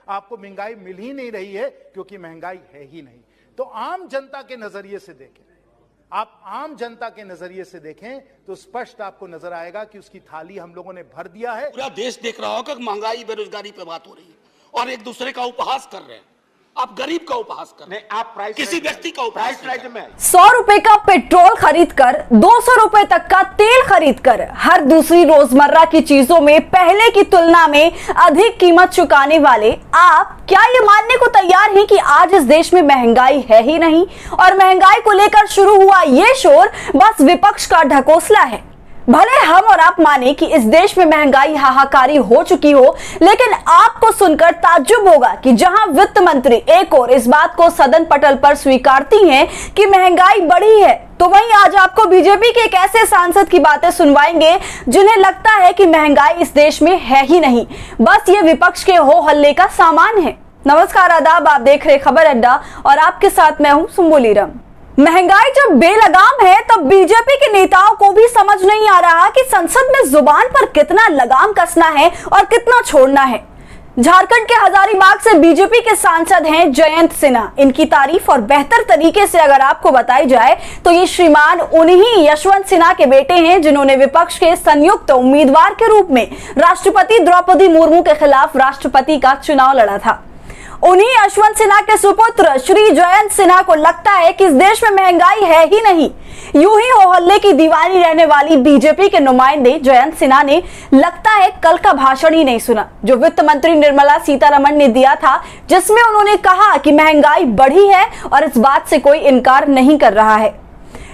आपको महंगाई मिल ही नहीं रही है क्योंकि महंगाई है ही नहीं। तो आम जनता के नजरिए से देखें, आप आम जनता के नजरिए से देखें तो स्पष्ट आपको नजर आएगा कि उसकी थाली हम लोगों ने भर दिया है। पूरा देश देख रहा होगा कि महंगाई बेरोजगारी पे बात हो रही है और एक दूसरे का उपहास कर रहे हैं। आप गरीब का उपहास कर रहे हैं, आप किसी व्यक्ति का उपहास कर रहे हैं। 100 रुपए का पेट्रोल खरीद कर 200 रुपए तक का तेल खरीद कर हर दूसरी रोजमर्रा की चीजों में पहले की तुलना में अधिक कीमत चुकाने वाले आप क्या ये मानने को तैयार हैं कि आज इस देश में महंगाई है ही नहीं और महंगाई को लेकर शुरू हुआ ये शोर बस विपक्ष का ढकोसला है? भले हम और आप माने कि इस देश में महंगाई हाहाकारी हो चुकी हो, लेकिन आपको सुनकर ताज्जुब होगा कि जहां वित्त मंत्री एक और इस बात को सदन पटल पर स्वीकारती हैं कि महंगाई बढ़ी है, तो वहीं आज आपको बीजेपी के एक ऐसे सांसद की बातें सुनवाएंगे जिन्हें लगता है कि महंगाई इस देश में है ही नहीं, बस ये विपक्ष के हो हल्ले का सामान है। नमस्कार, आदाब, आप देख रहे खबर अड्डा और आपके साथ मैं हूं सुम्बुलीरम। महंगाई जब बेलगाम है तब बीजेपी के नेताओं को भी समझ नहीं आ रहा कि संसद में जुबान पर कितना लगाम कसना है और कितना छोड़ना है। झारखंड के हजारीबाग से बीजेपी के सांसद हैं जयंत सिन्हा। इनकी तारीफ और बेहतर तरीके से अगर आपको बताई जाए तो ये श्रीमान उन्हीं यशवंत सिन्हा के बेटे हैं जिन्होंने विपक्ष के संयुक्त उम्मीदवार के रूप में राष्ट्रपति द्रौपदी मुर्मू के खिलाफ राष्ट्रपति का चुनाव लड़ा था। उन्हीं यशवंत सिन्हा के सुपुत्र श्री जयंत सिन्हा को लगता है कि इस देश में महंगाई है ही नहीं। यूं ही हो हल्ले की दीवानी रहने वाली बीजेपी के नुमाइंदे जयंत सिन्हा ने लगता है कल का भाषण ही नहीं सुना जो वित्त मंत्री निर्मला सीतारमण ने दिया था, जिसमें उन्होंने कहा कि महंगाई बढ़ी है और इस बात से कोई इनकार नहीं कर रहा है।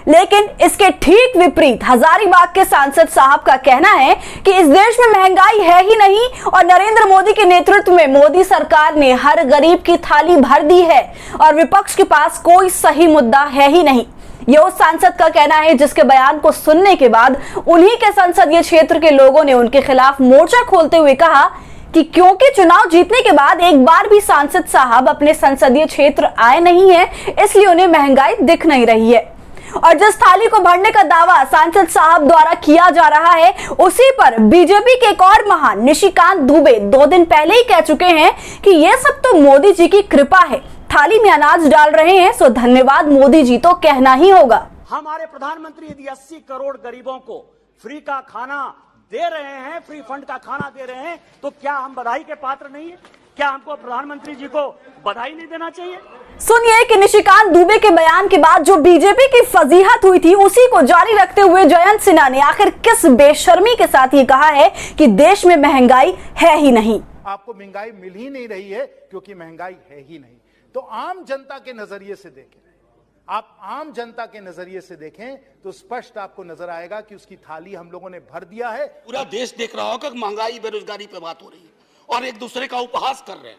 लेकिन इसके ठीक विपरीत हजारीबाग के सांसद साहब का कहना है कि इस देश में महंगाई है ही नहीं और नरेंद्र मोदी के नेतृत्व में मोदी सरकार ने हर गरीब की थाली भर दी है और विपक्ष के पास कोई सही मुद्दा है ही नहीं। ये उस सांसद का कहना है जिसके बयान को सुनने के बाद उन्हीं के संसदीय क्षेत्र के लोगों ने उनके खिलाफ मोर्चा खोलते हुए कहा कि क्योंकि चुनाव जीतने के बाद एक बार भी सांसद साहब अपने संसदीय क्षेत्र आए नहीं है, इसलिए उन्हें महंगाई दिख नहीं रही है। और जिस थाली को भरने का दावा सांसद साहब द्वारा किया जा रहा है, उसी पर बीजेपी के एक और महान निशिकांत दुबे 2 दिन पहले ही कह चुके हैं कि ये सब तो मोदी जी की कृपा है, थाली में अनाज डाल रहे हैं सो धन्यवाद मोदी जी तो कहना ही होगा। हमारे प्रधानमंत्री यदि 80 करोड़ गरीबों को फ्री का खाना दे रहे हैं, फ्री फंड का खाना दे रहे हैं, तो क्या हम बधाई के पात्र नहीं है? क्या हमको प्रधानमंत्री जी को बधाई नहीं देना चाहिए? सुनिए कि निशिकांत दुबे के बयान के बाद जो बीजेपी की फजीहत हुई थी उसी को जारी रखते हुए जयंत सिन्हा ने आखिर किस बेशर्मी के साथ ये कहा है कि देश में महंगाई है ही नहीं। आपको महंगाई मिल ही नहीं रही है क्योंकि महंगाई है ही नहीं। तो आम जनता के नजरिए से देखें, आप आम जनता के नजरिए से देखें तो स्पष्ट आपको नजर आएगा कि उसकी थाली हम लोगों ने भर दिया है। पूरा देश देख रहा होगा कि महंगाई बेरोजगारी पे बात हो रही है और एक दूसरे का उपहास कर रहे हैं।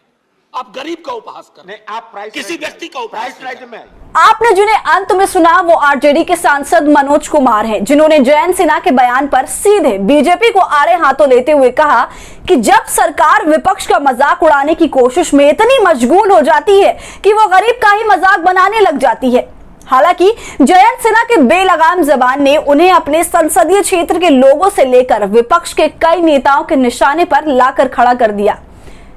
आप गरीब का उपहास कर रहे हैं, आप किसी व्यक्ति का उपहास कर रहे हैं। आपने जिन्हें अंत में सुना वो आरजेडी के सांसद मनोज कुमार हैं, जिन्होंने जयंत सिन्हा के बयान पर सीधे बीजेपी को आड़े हाथों लेते हुए कहा कि जब सरकार विपक्ष का मजाक उड़ाने की कोशिश में इतनी मशगूल हो जाती है कि वो गरीब का ही मजाक बनाने लग जाती है। हालांकि जयंत सिन्हा के बेलगाम जबान ने उन्हें अपने संसदीय क्षेत्र के लोगों से लेकर विपक्ष के कई नेताओं के निशाने पर लाकर खड़ा कर दिया।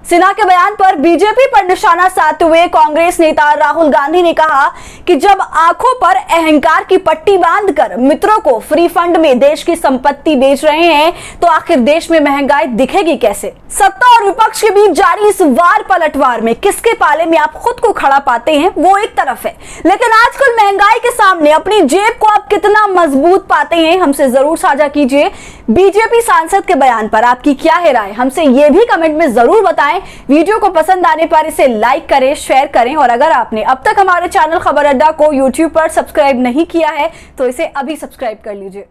सिन्हा के बयान पर बीजेपी पर निशाना साधते हुए कांग्रेस नेता राहुल गांधी ने कहा कि जब आंखों पर अहंकार की पट्टी बांधकर मित्रों को फ्री फंड में देश की संपत्ति बेच रहे हैं तो आखिर देश में महंगाई दिखेगी कैसे? सत्ता और विपक्ष के बीच जारी इस वार पलटवार में किसके पाले में आप खुद को खड़ा पाते हैं वो एक तरफ है, लेकिन आजकल महंगाई के सामने अपनी जेब को आप कितना मजबूत पाते हैं, हमसे जरूर साझा कीजिए। बीजेपी सांसद के बयान पर आपकी क्या है राय, हमसे ये भी कमेंट में जरूर बताएं। वीडियो को पसंद आने पर इसे लाइक करें, शेयर करें और अगर आपने अब तक हमारे चैनल खबर अड्डा को YouTube पर सब्सक्राइब नहीं किया है तो इसे अभी सब्सक्राइब कर लीजिए।